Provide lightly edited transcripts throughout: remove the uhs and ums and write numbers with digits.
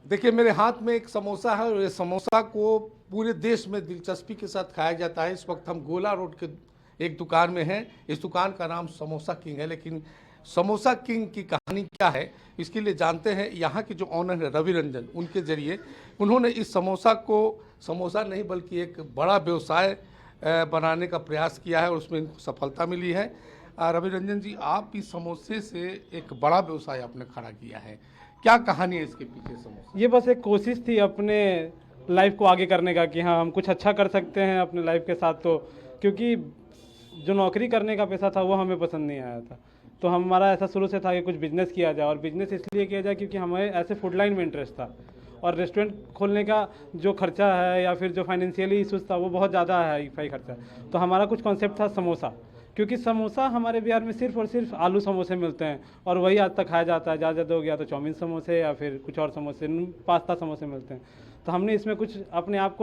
देखिए, मेरे हाथ में एक समोसा है और ये समोसा को पूरे देश में दिलचस्पी के साथ खाया जाता है। इस वक्त हम गोला रोड के एक दुकान में हैं। इस दुकान का नाम समोसा किंग है, लेकिन समोसा किंग की कहानी क्या है, इसके लिए जानते हैं यहाँ के जो ऑनर है रवि रंजन, उनके जरिए। उन्होंने इस समोसा को समोसा नहीं बल्कि एक बड़ा व्यवसाय बनाने का प्रयास किया है और उसमें इनको सफलता मिली है। रवि रंजन जी, आप इस समोसे से एक बड़ा व्यवसाय आपने खड़ा किया है, क्या कहानी है इसके पीछे समोसा? ये बस एक कोशिश थी अपने लाइफ को आगे करने का कि हाँ हम कुछ अच्छा कर सकते हैं अपने लाइफ के साथ। तो क्योंकि जो नौकरी करने का पैसा था वो हमें पसंद नहीं आया था, तो हमारा ऐसा शुरू से था कि कुछ बिजनेस किया जाए। और बिजनेस इसलिए किया जाए क्योंकि हमें ऐसे फूड लाइन में इंटरेस्ट था, और रेस्टोरेंट खोलने का जो खर्चा है या फिर जो फाइनेंशियली इशूज़ था वो बहुत ज़्यादा है, हाई फाई खर्चा। तो हमारा कुछ कॉन्सेप्ट था समोसा, क्योंकि समोसा हमारे बिहार में सिर्फ और सिर्फ आलू समोसे मिलते हैं और वही आज तक खाया जाता है। ज़्यादा हो गया तो चाउमीन समोसे या फिर कुछ और समोसे, पास्ता समोसे मिलते हैं। तो हमने इसमें कुछ अपने आप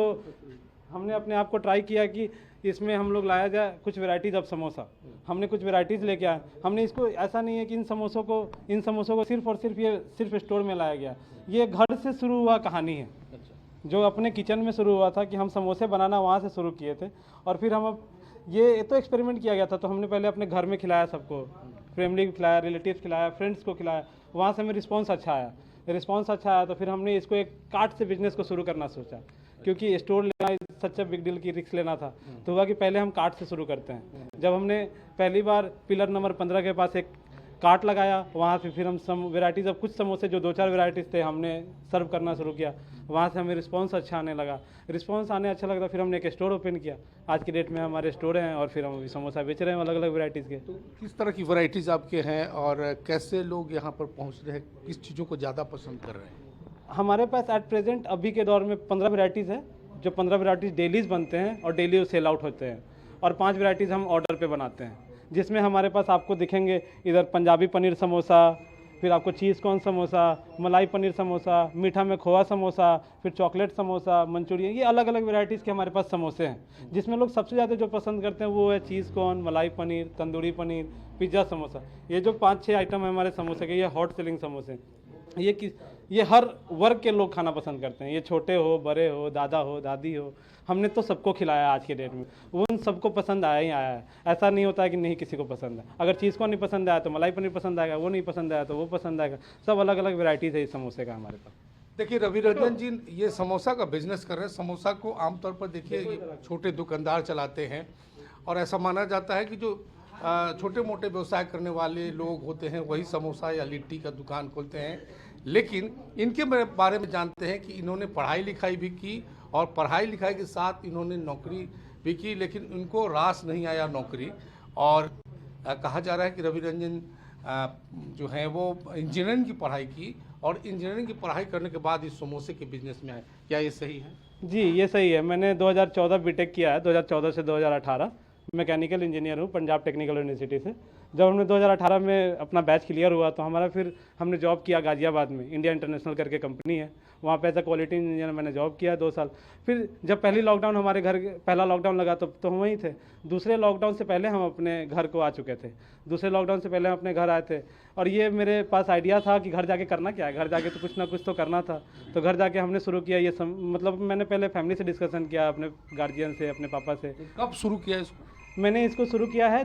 को ट्राई किया कि इसमें हम लोग लाया जाए कुछ वैरायटीज़ ऑफ समोसा। हमने कुछ वैरायटीज़ लेके आए। हमने इसको ऐसा नहीं है कि इन समोसों को सिर्फ और सिर्फ स्टोर में लाया गया। ये घर से शुरू हुआ कहानी है, जो अपने किचन में शुरू हुआ था कि हम समोसे बनाना वहाँ से शुरू किए थे। और फिर हम ये तो एक्सपेरिमेंट किया गया था, तो हमने पहले अपने घर में खिलाया सबको, फैमिली को खिलाया, रिलेटिव्स खिलाया, फ्रेंड्स को खिलाया। वहाँ से हमें रिस्पांस अच्छा आया। तो फिर हमने इसको एक कार्ट से बिजनेस को शुरू करना सोचा, क्योंकि स्टोर लेना सच बिग डील की रिस्क लेना था। तो हुआ कि पहले हम कार्ट से शुरू करते हैं। जब हमने पहली बार पिलर नंबर 15 के पास एक कार्ट लगाया, वहाँ से फिर हम वेराइटीज़ अब कुछ समोसे जो 2-4 वेराइटीज़ थे हमने सर्व करना शुरू किया। वहाँ से हमें रिस्पांस अच्छा आने लगा। रिस्पांस आने अच्छा लगा, फिर हमने एक स्टोर ओपन किया। आज की डेट में हमारे स्टोर हैं और फिर हम अभी समोसा बेच रहे हैं अलग अलग वेराइटीज़ के। तो किस तरह की वैरायटीज आपके हैं और कैसे लोग यहाँ पर पहुँच रहे हैं, किस चीज़ों को ज़्यादा पसंद कर रहे हैं? हमारे पास एट प्रेजेंट अभी के दौर में 15 वेराइटीज़ है, जो 15 वेराइटीज़ डेलीज बनते हैं और डेली सेल आउट होते हैं। और 5 वेराइटीज़ हम ऑर्डर पे बनाते हैं, जिसमें हमारे पास आपको दिखेंगे इधर पंजाबी पनीर समोसा, फिर आपको चीज़ कॉर्न समोसा, मलाई पनीर समोसा, मीठा में खोआ समोसा, फिर चॉकलेट समोसा, मंचूरियन, ये अलग अलग वेराइटीज़ के हमारे पास समोसे हैं। जिसमें लोग सबसे ज़्यादा जो पसंद करते हैं वो है चीज़ कॉर्न, मलाई पनीर, तंदूरी पनीर, पिज़्ज़ा समोसा। ये जो 5-6 आइटम है हमारे समोसे के, ये हॉट सेलिंग समोसे। ये हर वर्ग के लोग खाना पसंद करते हैं, ये छोटे हो, बड़े हो, दादा हो, दादी हो। हमने तो सबको खिलाया आज के डेट में, वो उन सबको पसंद आया ही आया है। ऐसा नहीं होता है कि नहीं किसी को पसंद है। अगर चीज़ को नहीं पसंद आया तो मलाई पनीर पसंद आएगा, वो नहीं पसंद आया तो वो पसंद आएगा। सब अलग अलग वेराइटीज़ है इस समोसे का हमारे पास। देखिए रवि रंजन जी, ये समोसा का बिजनेस कर रहे हैं। समोसा को आमतौर पर देखिए ये छोटे दुकानदार चलाते हैं और ऐसा माना जाता है कि जो छोटे मोटे व्यवसाय करने वाले लोग होते हैं वही समोसा या लिट्टी का दुकान खोलते हैं। लेकिन इनके बारे में जानते हैं कि इन्होंने पढ़ाई लिखाई भी की और पढ़ाई लिखाई के साथ इन्होंने नौकरी भी की, लेकिन इनको रास नहीं आया नौकरी। और कहा जा रहा है कि रवि रंजन जो है वो इंजीनियरिंग की पढ़ाई की और इंजीनियरिंग की पढ़ाई करने के बाद इस समोसे के बिजनेस में आए, क्या ये सही है? जी ये सही है। मैंने 2014 बीटेक किया है, 2014 से 2018 मैकेनिकल इंजीनियर हूँ पंजाब टेक्निकल यूनिवर्सिटी से। जब हमने 2018 में अपना बैच क्लियर हुआ तो फिर हमने जॉब किया गाज़ियाबाद में, इंडिया इंटरनेशनल करके कंपनी है, वहाँ पे एज अ क्वालिटी इंजीनियर मैंने जॉब किया 2 साल। फिर जब पहला लॉकडाउन लगा तो हम वहीं थे। दूसरे लॉकडाउन से पहले हम अपने घर को आ चुके थे। दूसरे लॉकडाउन से पहले हम अपने घर आए थे और ये मेरे पास आइडिया था कि घर जाके करना क्या है, घर जाके तो कुछ ना कुछ तो करना था। तो घर जाके हमने शुरू किया ये मतलब मैंने पहले फैमिली से डिस्कशन किया, अपने गार्जियन से, अपने पापा से। कब शुरू किया इसको? मैंने इसको शुरू किया है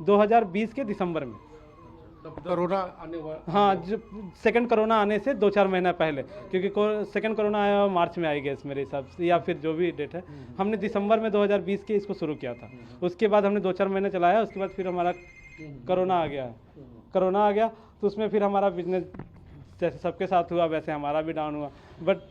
2020 के दिसंबर में। तब कोरोना आने वाला? हाँ, जो सेकंड कोरोना आने से 2-4 महीना पहले, क्योंकि सेकंड कोरोना आया मार्च में आई गेस मेरे हिसाब से, या फिर जो भी डेट है। हमने दिसंबर में 2020 के इसको शुरू किया था। उसके बाद हमने 2-4 महीने चलाया, उसके बाद फिर हमारा कोरोना आ गया। तो उसमें फिर हमारा बिजनेस जैसे सबके साथ हुआ वैसे हमारा भी डाउन हुआ। बट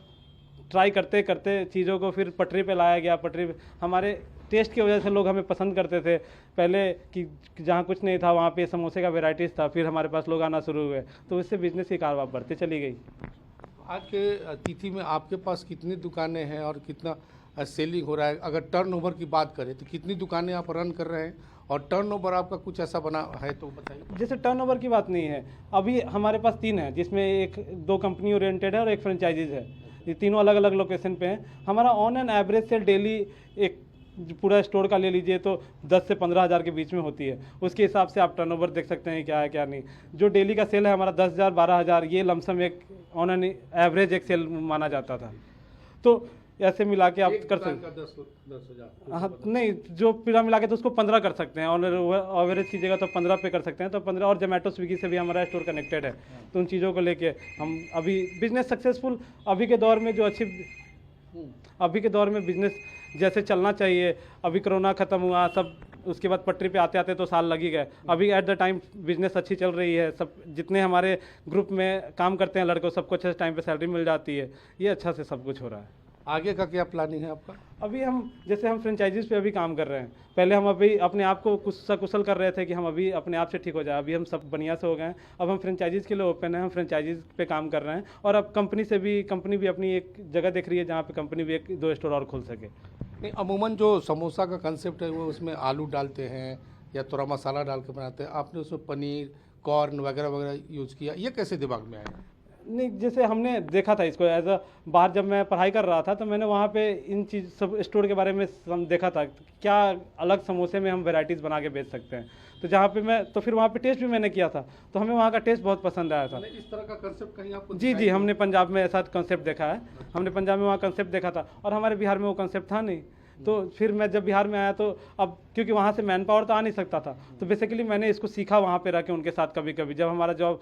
ट्राई करते करते चीज़ों को फिर पटरी पे लाया गया। पटरी पे हमारे टेस्ट की वजह से लोग हमें पसंद करते थे पहले, कि जहाँ कुछ नहीं था वहाँ पे समोसे का वेराइटीज़ था। फिर हमारे पास लोग आना शुरू हुए, तो इससे बिजनेस की कारोबार बढ़ती चली गई। आज के तिथि में आपके पास कितनी दुकानें हैं और कितना सेलिंग हो रहा है? अगर टर्नओवर की बात करें तो कितनी दुकानें आप रन कर रहे हैं और टर्नओवर आपका कुछ ऐसा बना है तो बताइए। जैसे टर्नओवर की बात नहीं है, अभी हमारे पास 3 है, जिसमें 2 कंपनी ओरिएंटेड है और 1 फ्रेंचाइजीज है। ये तीनों अलग अलग लोकेशन पे हैं। हमारा ऑन एन एवरेज से डेली एक जो पूरा स्टोर का ले लीजिए तो 10 से 15 हज़ार के बीच में होती है। उसके हिसाब से आप टर्नओवर देख सकते हैं क्या है क्या नहीं। जो डेली का सेल है हमारा 10,000 12,000 ये लमसम एक ऑन एन एवरेज एक सेल माना जाता था। तो ऐसे मिला के आप कर सकते हैं। हाँ नहीं, जो पूरा मिला के तो उसको 15 कर सकते हैं, और एवरेज कीजिएगा तो 15 पे कर सकते हैं। तो 15, और जोमेटो स्विगी से भी हमारा स्टोर कनेक्टेड है। तो उन चीज़ों को लेके हम अभी बिजनेस सक्सेसफुल अभी के दौर में अभी के दौर में बिजनेस जैसे चलना चाहिए। अभी कोरोना ख़त्म हुआ सब, उसके बाद पटरी पे आते आते तो साल लग ही गए। अभी एट द टाइम बिजनेस अच्छी चल रही है। सब जितने हमारे ग्रुप में काम करते हैं लड़कों, सबको अच्छे टाइम पे सैलरी मिल जाती है। ये अच्छा से सब कुछ हो रहा है। आगे का क्या प्लानिंग है आपका? अभी हम फ्रेंचाइजीज पे अभी काम कर रहे हैं। पहले हम अभी अपने आप को कुछ सकुशल कर रहे थे कि हम अभी अपने आप से ठीक हो जाए। अभी हम सब बढ़िया से हो गए हैं। अब हम फ्रेंचाइजीज के लिए ओपन है, हम फ्रेंचाइजीज पे काम कर रहे हैं। और अब कंपनी भी अपनी एक जगह देख रही है जहाँ पे कंपनी भी 1-2 स्टोर और खुल सके। नहीं, अमूमन जो समोसा का कंसेप्ट है वो उसमें आलू डालते हैं या थोड़ा मसाला डाल के बनाते हैं। आपने उसमें पनीर, कॉर्न वगैरह वगैरह यूज़ किया, ये कैसे दिमाग में आया? नहीं, जैसे हमने देखा था इसको एज अ बाहर, जब मैं पढ़ाई कर रहा था तो मैंने वहाँ पे इन चीज़ सब स्टोर के बारे में देखा था क्या अलग समोसे में हम वैरायटीज़ बना के बेच सकते हैं। तो जहाँ पे तो फिर वहाँ पे टेस्ट भी मैंने किया था, तो हमें वहाँ का टेस्ट बहुत पसंद आया था। इस तरह का कंसेप्ट कहीं आपको? जी, हमने पंजाब में ऐसा कंसेप्ट देखा है। हमने पंजाब में वहाँ कंसेप्ट देखा था, और हमारे बिहार में वो कंसेप्ट था नहीं। तो फिर मैं जब बिहार में आया तो अब क्योंकि वहाँ से मैन पावर तो आ नहीं सकता था, तो बेसिकली मैंने इसको सीखा वहाँ पे रह के उनके साथ। कभी कभी जब हमारा जॉब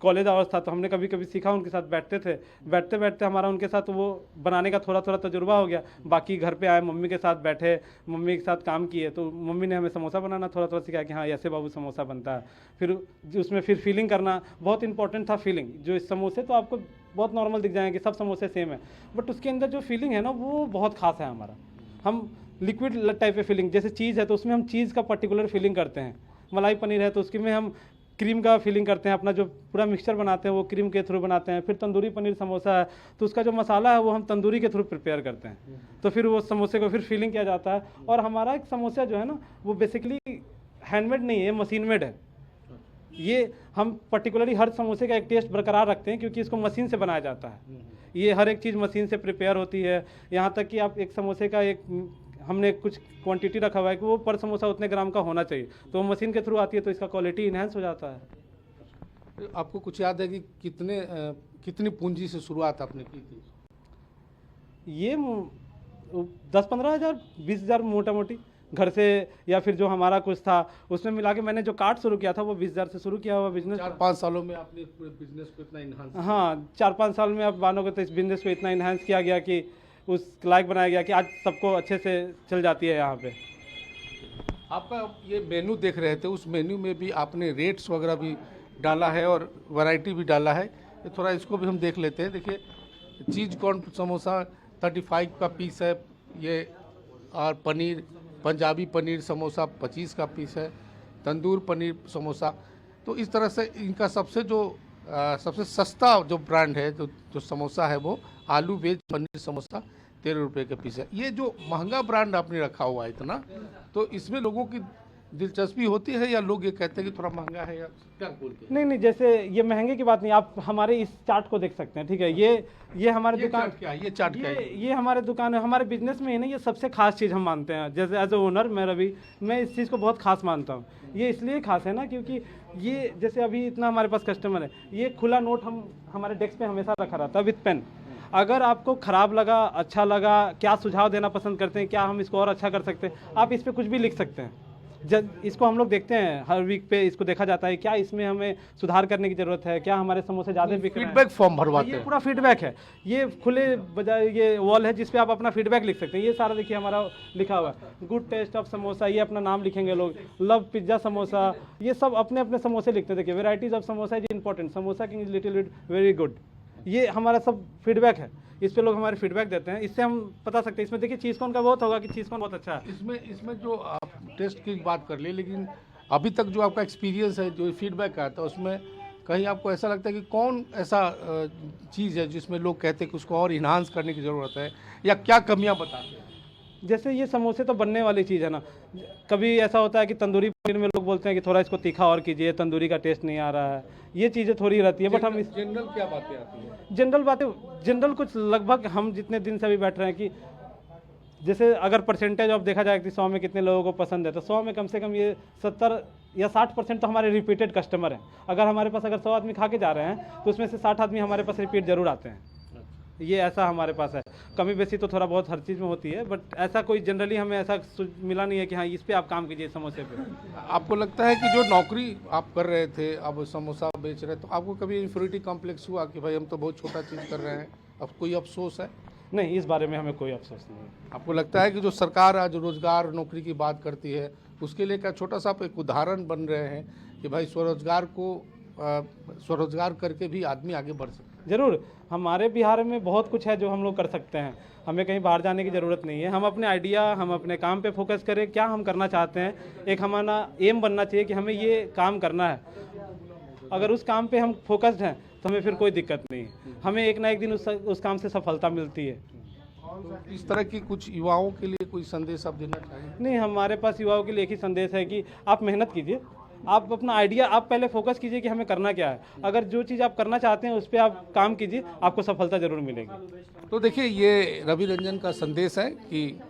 कॉलेज आवर्स था तो हमने कभी कभी सीखा उनके साथ, बैठते बैठते हमारा उनके साथ वो बनाने का थोड़ा थोड़ा तजुर्बा हो गया। बाकी घर पे आए, मम्मी के साथ बैठे, मम्मी के साथ काम किए, तो मम्मी ने हमें समोसा बनाना थोड़ा थोड़ा सिखाया कि हाँ ऐसे बाबू समोसा बनता है। फिर उसमें फीलिंग करना बहुत इंपॉर्टेंट था। फीलिंग जो इस समोसे तो आपको बहुत नॉर्मल दिख जाएंगे, सब समोसे सेम है, बट उसके अंदर जो फीलिंग है ना वो बहुत खास है हमारा। हम लिक्विड टाइप of फीलिंग, जैसे चीज़ है तो उसमें हम चीज़ का पर्टिकुलर फीलिंग करते हैं। मलाई पनीर है तो उसकी में हम क्रीम का फीलिंग करते हैं। अपना जो पूरा मिक्सचर बनाते हैं वो क्रीम के थ्रू बनाते हैं। फिर तंदूरी पनीर समोसा है तो उसका जो मसाला है वो हम तंदूरी के थ्रू प्रिपेयर करते हैं। तो फिर वो समोसे को फिर फीलिंग किया जाता है। और हमारा एक समोसा जो है ना वो बेसिकली हैंडमेड नहीं है, मशीन मेड है। ये हम पर्टिकुलरली हर समोसे का एक टेस्ट बरकरार रखते हैं क्योंकि इसको मशीन से बनाया जाता है। ये हर एक चीज़ मशीन से प्रिपेयर होती है। यहाँ तक कि आप एक समोसे का हमने कुछ क्वांटिटी रखा हुआ है कि वो पर समोसा उतने ग्राम का होना चाहिए, तो वो मशीन के थ्रू आती है तो इसका क्वालिटी इन्हेंस हो जाता है। आपको कुछ याद है कि कितनी पूंजी से शुरुआत आपने की थी? ये 10-15 हज़ार 20 हज़ार मोटा मोटी घर से, या फिर जो हमारा कुछ था उसमें मिला के मैंने जो कार्ड शुरू किया था वो 20 हज़ार से शुरू किया हुआ बिजनेस। 4-5 सालों में आपने पूरे बिजनेस को इतना इन्हांस? हाँ, 4-5 साल में आप मानोगे तो इस बिजनेस को इतना इन्हांस किया गया कि उस लायक बनाया गया कि आज सबको अच्छे से चल जाती है यहाँ पे। आपका ये मेन्यू देख रहे थे, उस मेन्यू में भी आपने रेट्स वगैरह भी डाला है और वैरायटी भी डाला है। ये थोड़ा इसको भी हम देख लेते हैं। देखिए, चीज़ कॉर्न समोसा 35 का पीस है ये, और पनीर पंजाबी पनीर समोसा 25 का पीस है, तंदूर पनीर समोसा। तो इस तरह से इनका सबसे सस्ता जो ब्रांड है जो समोसा है वो आलू वेज पनीर समोसा 13 रुपये का पीस है। ये जो महंगा ब्रांड आपने रखा हुआ है इतना, तो इसमें लोगों की दिलचस्पी होती है या लोग ये कहते हैं कि थोड़ा महंगा है, या क्या बोलते हैं? नहीं, जैसे ये महंगे की बात नहीं, आप हमारे इस चार्ट को देख सकते हैं। ठीक है, ये हमारे दुकान क्या है? ये चार्ट क्या है? ये हमारे दुकान है, हमारे बिजनेस में है ना, ये सबसे खास चीज़ हम मानते हैं। जैसे एज ए ओनर मैं रवि, मैं इस चीज़ को बहुत खास मानता हूँ। ये इसलिए खास है ना क्योंकि ये जैसे अभी इतना हमारे पास कस्टमर है, ये खुला नोट हम हमारे डेस्क पे हमेशा रखा रहता है विद पेन। अगर आपको ख़राब लगा, अच्छा लगा, क्या सुझाव देना पसंद करते हैं, क्या हम इसको और अच्छा कर सकते हैं, आप इस पर कुछ भी लिख सकते हैं। जब इसको हम लोग देखते हैं हर वीक पे, इसको देखा जाता है क्या इसमें हमें सुधार करने की ज़रूरत है, क्या हमारे समोसे ज़्यादा बिक रहे हैं। फीडबैक फॉर्म भरवाते ये हैं। पूरा फीडबैक है। ये खुले बजाय ये वॉल है जिस पे आप अपना फीडबैक लिख सकते हैं। ये सारा देखिए हमारा लिखा हुआ है, गुड टेस्ट ऑफ समोसा, ये अपना नाम लिखेंगे लोग, लव पिज्ज़ा समोसा, ये सब अपने अपने समोसे लिखते हैं। देखिए, varieties of samosa is important, samosa king is little bit very good. ये हमारा सब फीडबैक है, इस पे लोग हमारे फीडबैक देते हैं, इससे हम बता सकते हैं। इसमें देखिए चीज़ कौन का बहुत होगा कि चीज़ कौन बहुत अच्छा है। इसमें जो आप टेस्ट की बात कर ले, लेकिन अभी तक जो आपका एक्सपीरियंस है, जो फीडबैक आता है, उसमें कहीं आपको ऐसा लगता है कि कौन ऐसा चीज़ है जिसमें लोग कहते हैं कि उसको और इन्हांस करने की ज़रूरत है, या क्या कमियां बताते हैं? जैसे ये समोसे तो बनने वाली चीज़ है ना, कभी ऐसा होता है कि तंदूरी पनीर में लोग बोलते हैं कि थोड़ा इसको तीखा और कीजिए, तंदूरी का टेस्ट नहीं आ रहा है, ये चीज़ें थोड़ी रहती है। बट हम जनरल क्या बातें आती हैं? जनरल कुछ लगभग हम जितने दिन से अभी बैठ रहे हैं कि जैसे अगर परसेंटेज ऑफ देखा जाए कि 100 में कितने लोगों को पसंद है, तो 100 में कम से कम ये 70 या 60% तो हमारे रिपीटेड कस्टमर हैं। अगर हमारे पास अगर 100 आदमी खा के जा रहे हैं तो उसमें से 60 आदमी हमारे पास रिपीट जरूर आते हैं। ये ऐसा हमारे पास है। कमी बेसी तो थोड़ा बहुत हर चीज़ में होती है, बट ऐसा कोई जनरली हमें ऐसा मिला नहीं है कि हाँ इस पे आप काम कीजिए समोसे पे। आपको लगता है कि जो नौकरी आप कर रहे थे, अब समोसा बेच रहे, तो आपको कभी इन्फीरियरिटी कॉम्प्लेक्स हुआ कि भाई हम तो बहुत छोटा चीज़ कर रहे हैं, अब कोई अफसोस है? नहीं, इस बारे में हमें कोई अफसोस नहीं है। आपको लगता है कि जो सरकार आज रोजगार नौकरी की बात करती है, उसके लिए क्या छोटा सा आप एक उदाहरण बन रहे हैं कि भाई स्वरोजगार करके भी आदमी आगे बढ़ सकता है? ज़रूर, हमारे बिहार में बहुत कुछ है जो हम लोग कर सकते हैं। हमें कहीं बाहर जाने की ज़रूरत नहीं है। हम अपने आइडिया, हम अपने काम पे फोकस करें, क्या हम करना चाहते हैं, एक हमारा एम बनना चाहिए कि हमें ये काम करना है। अगर उस काम पे हम फोकस्ड हैं तो हमें फिर कोई दिक्कत नहीं है। हमें एक ना एक दिन उस काम से सफलता मिलती है। तो इस तरह की कुछ युवाओं के लिए कोई संदेश आप देना चाहेंगे? नहीं, हमारे पास युवाओं के लिए एक ही संदेश है कि आप मेहनत कीजिए, आप अपना आइडिया, आप पहले फोकस कीजिए कि हमें करना क्या है। अगर जो चीज़ आप करना चाहते हैं उस पर आप काम कीजिए, आपको सफलता ज़रूर मिलेगी। तो देखिए, ये रवि रंजन का संदेश है कि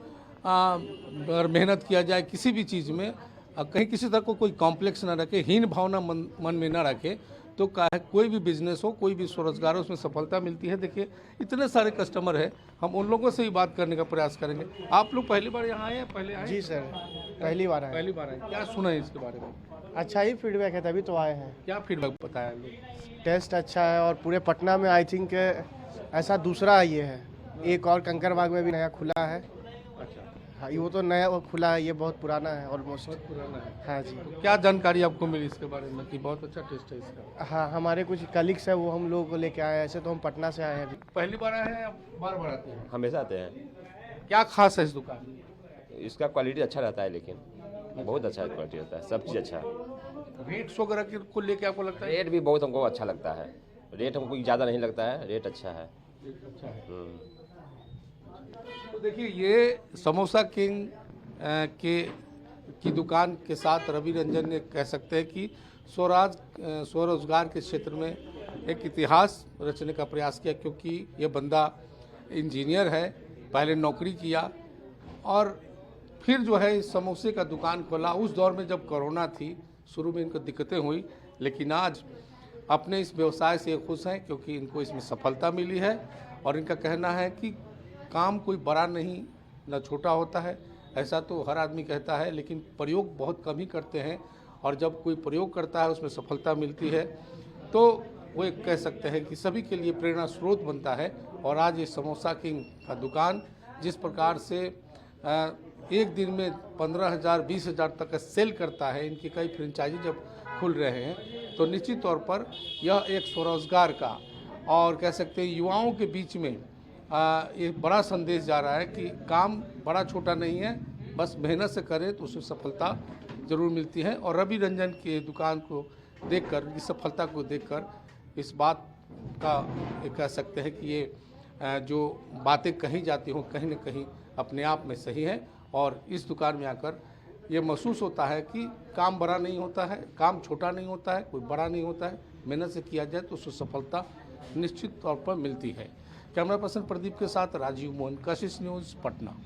अगर मेहनत किया जाए किसी भी चीज़ में, कहीं किसी तरह को कोई कॉम्प्लेक्स ना रखे, हीन भावना मन में ना रखे, तो कोई भी बिजनेस हो, कोई भी स्वरोजगार हो, उसमें सफलता मिलती है। देखिए, इतने सारे कस्टमर हैं, हम उन लोगों से ही बात करने का प्रयास करेंगे। आप लोग पहली बार यहाँ आए हैं? पहले आए? जी सर, पहली बार आए। पहली बार आए। क्या सुना है इसके बारे में? अच्छा ही फीडबैक है, तभी तो आए हैं। क्या फीडबैक बताया लोग? टेस्ट अच्छा है और पूरे पटना में आई थिंक ऐसा दूसरा ये है। एक और कंकरबाग में भी नया खुला है। अच्छा, हाँ, वो तो नया वो खुला है, ये बहुत पुराना है ऑलमोस्ट। बहुत पुराना है। हाँ जी। तो क्या जानकारी आपको मिली इसके बारे में कि बहुत अच्छा टेस्ट है इसका? हाँ, हमारे कुछ कलीग्स है, वो हम लोग को लेके आए हैं। ऐसे तो हम पटना से आए हैं अभी। पहली बार आए हैं या बार बार आते हैं? हमेशा आते हैं। क्या खास है इस दुकान में? इसका क्वालिटी अच्छा रहता है, लेकिन बहुत अच्छा क्वालिटी रहता है, सब चीज़ अच्छा है। रेट्स वगैरह को लेके आपको लगता है? रेट भी बहुत हमको अच्छा लगता है। रेट हमको ज़्यादा नहीं लगता है, रेट अच्छा है। अच्छा है। तो देखिए, ये समोसा किंग की दुकान के साथ रवि रंजन ने कह सकते हैं कि स्वरोजगार के क्षेत्र में एक इतिहास रचने का प्रयास किया, क्योंकि ये बंदा इंजीनियर है, पहले नौकरी किया और फिर जो है इस समोसे का दुकान खोला। उस दौर में जब कोरोना थी, शुरू में इनको दिक्कतें हुई, लेकिन आज अपने इस व्यवसाय से खुश हैं क्योंकि इनको इसमें सफलता मिली है। और इनका कहना है कि काम कोई बड़ा नहीं न छोटा होता है, ऐसा तो हर आदमी कहता है, लेकिन प्रयोग बहुत कम ही करते हैं। और जब कोई प्रयोग करता है, उसमें सफलता मिलती है, तो वो एक कह सकते हैं कि सभी के लिए प्रेरणा स्रोत बनता है। और आज ये समोसा किंग का दुकान जिस प्रकार से एक दिन में 15,000 20,000 तक का सेल करता है, इनकी कई फ्रेंचाइजी जब खुल रहे हैं, तो निश्चित तौर पर यह एक स्वरोजगार का और कह सकते हैं युवाओं के बीच में एक बड़ा संदेश जा रहा है कि काम बड़ा छोटा नहीं है, बस मेहनत से करें तो उसमें सफलता ज़रूर मिलती है। और रवि रंजन की दुकान को देखकर, इस सफलता को देखकर इस बात का कह सकते हैं कि ये जो बातें कही जाती हों कहीं न कहीं अपने आप में सही है। और इस दुकान में आकर ये महसूस होता है कि काम बड़ा नहीं होता है, काम छोटा नहीं होता है, कोई बड़ा नहीं होता है, मेहनत से किया जाए तो उसको सफलता निश्चित तौर पर मिलती है। कैमरा पर्सन प्रदीप के साथ राजीव मोहन, कशिश न्यूज़, पटना।